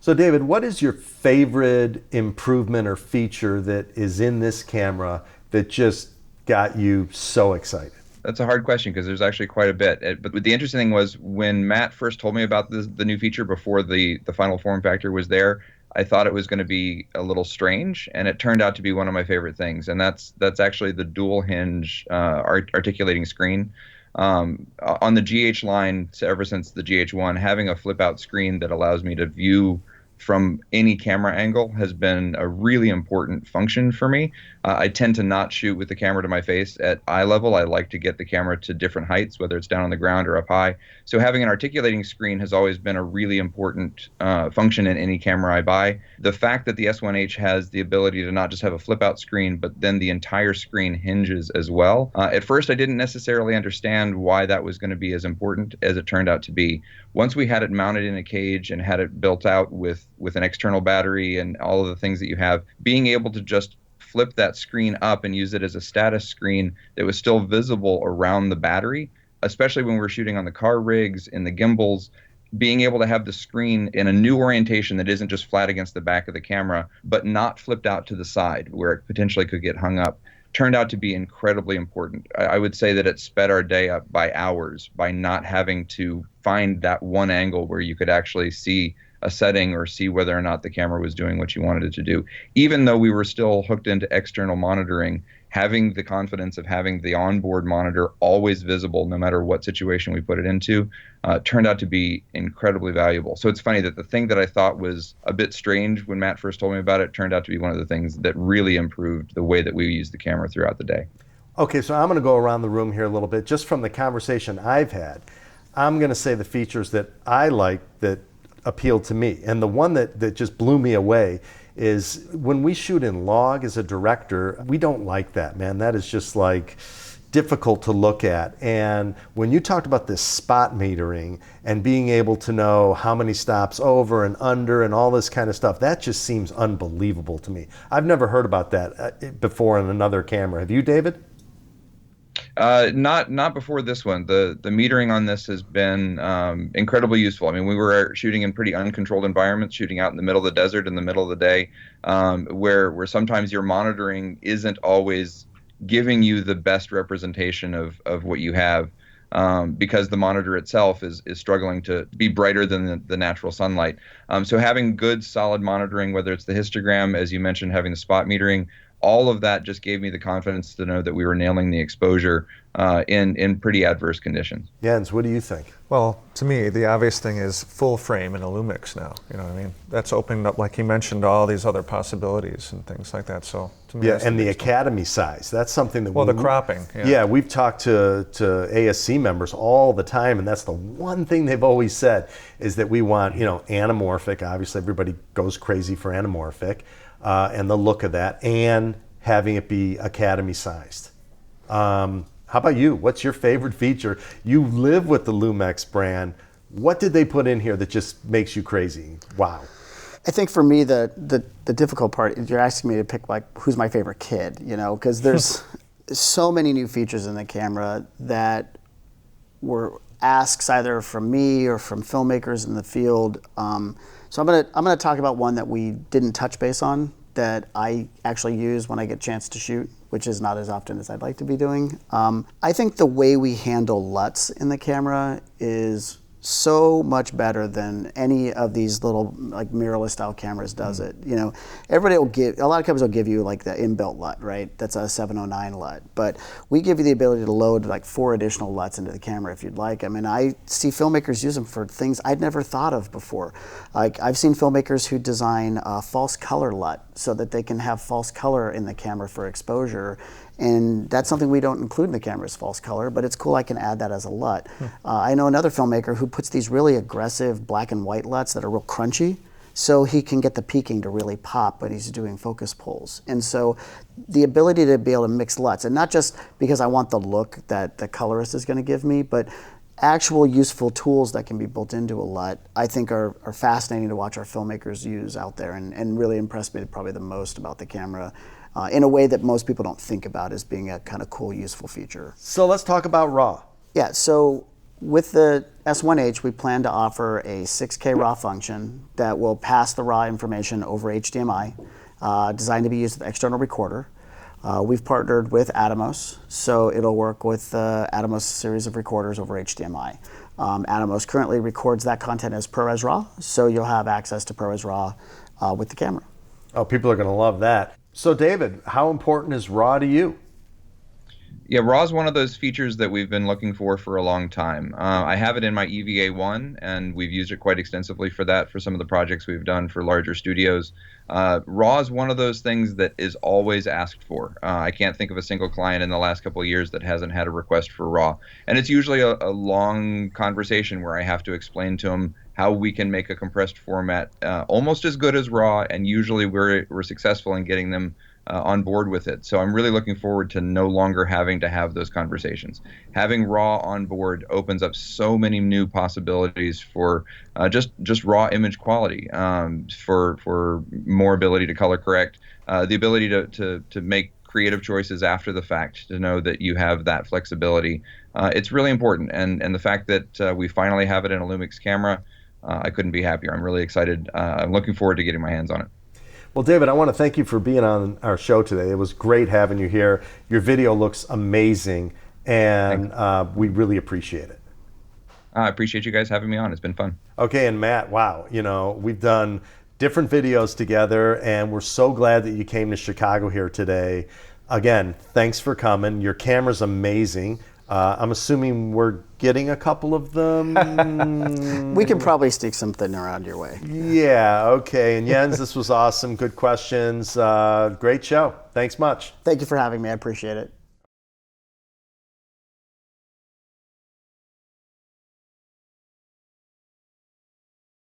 So David, what is your favorite improvement or feature that is in this camera that just got you so excited? That's a hard question because there's actually quite a bit. But the interesting thing was when Matt first told me about the new feature before the final form factor was there, I thought it was going to be a little strange, and it turned out to be one of my favorite things. And that's actually the dual hinge articulating screen. On the GH line, ever since the GH1, having a flip out screen that allows me to view from any camera angle has been a really important function for me. I tend to not shoot with the camera to my face at eye level. I like to get the camera to different heights, whether it's down on the ground or up high. So having an articulating screen has always been a really important function in any camera I buy. The fact that the S1H has the ability to not just have a flip out screen, but then the entire screen hinges as well. At first, I didn't necessarily understand why that was going to be as important as it turned out to be. Once we had it mounted in a cage and had it built out with an external battery and all of the things that you have, being able to just flip that screen up and use it as a status screen that was still visible around the battery, especially when we're shooting on the car rigs, in the gimbals, being able to have the screen in a new orientation that isn't just flat against the back of the camera, but not flipped out to the side where it potentially could get hung up, turned out to be incredibly important. I would say that it sped our day up by hours by not having to find that one angle where you could actually see a setting or see whether or not the camera was doing what you wanted it to do. Even though we were still hooked into external monitoring, having the confidence of having the onboard monitor always visible no matter what situation we put it into turned out to be incredibly valuable. So it's funny that the thing that I thought was a bit strange when Matt first told me about it turned out to be one of the things that really improved the way that we use the camera throughout the day. Okay, so I'm going to go around the room here a little bit. Just from the conversation I've had, I'm going to say the features that I like that appealed to me. And the one that just blew me away is when we shoot in log as a director, we don't like that, man. That is just like difficult to look at. And when you talked about this spot metering and being able to know how many stops over and under and all this kind of stuff, that just seems unbelievable to me. I've never heard about that before in another camera. Have you, David? Not before this one. The metering on this has been incredibly useful. I mean, we were shooting in pretty uncontrolled environments, shooting out in the middle of the desert in the middle of the day, where sometimes your monitoring isn't always giving you the best representation of what you have, because the monitor itself is struggling to be brighter than the natural sunlight. So having good, solid monitoring, whether it's the histogram, as you mentioned, having the spot metering, all of that just gave me the confidence to know that we were nailing the exposure in pretty adverse conditions. Jens, what do you think? Well, to me, the obvious thing is full frame in a Lumix now. You know what I mean? That's opened up, like he mentioned, all these other possibilities and things like that. So to me, yeah, and the Academy size. That's something that the cropping. Yeah, we've talked to ASC members all the time, and that's the one thing they've always said is that we want, anamorphic. Obviously, everybody goes crazy for anamorphic. And the look of that, and having it be Academy sized. How about you? What's your favorite feature? You live with the Lumix brand. What did they put in here that just makes you crazy? Wow. I think for me, the difficult part is you're asking me to pick like who's my favorite kid, because there's so many new features in the camera that were asks either from me or from filmmakers in the field. So I'm gonna talk about one that we didn't touch base on that I actually use when I get a chance to shoot, which is not as often as I'd like to be doing. I think the way we handle LUTs in the camera is so much better than any of these little like mirrorless style cameras does it. Everybody will a lot of companies will give you like the inbuilt LUT, right? That's a 709 LUT, but we give you the ability to load like 4 additional LUTs into the camera if you'd like. I mean, I see filmmakers use them for things I'd never thought of before. Like I've seen filmmakers who design a false color LUT so that they can have false color in the camera for exposure. And that's something we don't include in the camera's false color, but it's cool I can add that as a LUT. I know another filmmaker who puts these really aggressive black and white LUTs that are real crunchy, so he can get the peaking to really pop, but he's doing focus pulls. And so the ability to be able to mix LUTs, and not just because I want the look that the colorist is gonna give me, but actual useful tools that can be built into a LUT, I think are fascinating to watch our filmmakers use out there, and really impressed me probably the most about the camera. In a way that most people don't think about as being a kind of cool, useful feature. So let's talk about RAW. Yeah, so with the S1H, we plan to offer a 6K RAW function that will pass the raw information over HDMI, designed to be used with external recorder. We've partnered with Atomos, so it'll work with the Atomos series of recorders over HDMI. Atomos currently records that content as ProRes Raw, so you'll have access to ProRes Raw with the camera. Oh, people are going to love that. So David, how important is RAW to you? Yeah, RAW is one of those features that we've been looking for a long time. I have it in my EVA1, and we've used it quite extensively for that for some of the projects we've done for larger studios. RAW is one of those things that is always asked for. I can't think of a single client in the last couple of years that hasn't had a request for RAW. And it's usually a long conversation where I have to explain to them how we can make a compressed format almost as good as RAW, and usually we're successful in getting them on board with it. So I'm really looking forward to no longer having to have those conversations. Having RAW on board opens up so many new possibilities for just raw image quality, for more ability to color correct, the ability to make creative choices after the fact, to know that you have that flexibility. It's really important, and the fact that we finally have it in a Lumix camera, I couldn't be happier. I'm really excited. I'm looking forward to getting my hands on it. Well, David, I want to thank you for being on our show today. It was great having you here. Your video looks amazing, and we really appreciate it. I appreciate you guys having me on. It's been fun. Okay, and Matt, wow, we've done different videos together, and we're so glad that you came to Chicago here today. Again, thanks for coming. Your camera's amazing. I'm assuming we're getting a couple of them. We can probably stick something around your way. Yeah, okay. And Jens, this was awesome. Good questions. Great show. Thanks much. Thank you for having me. I appreciate it.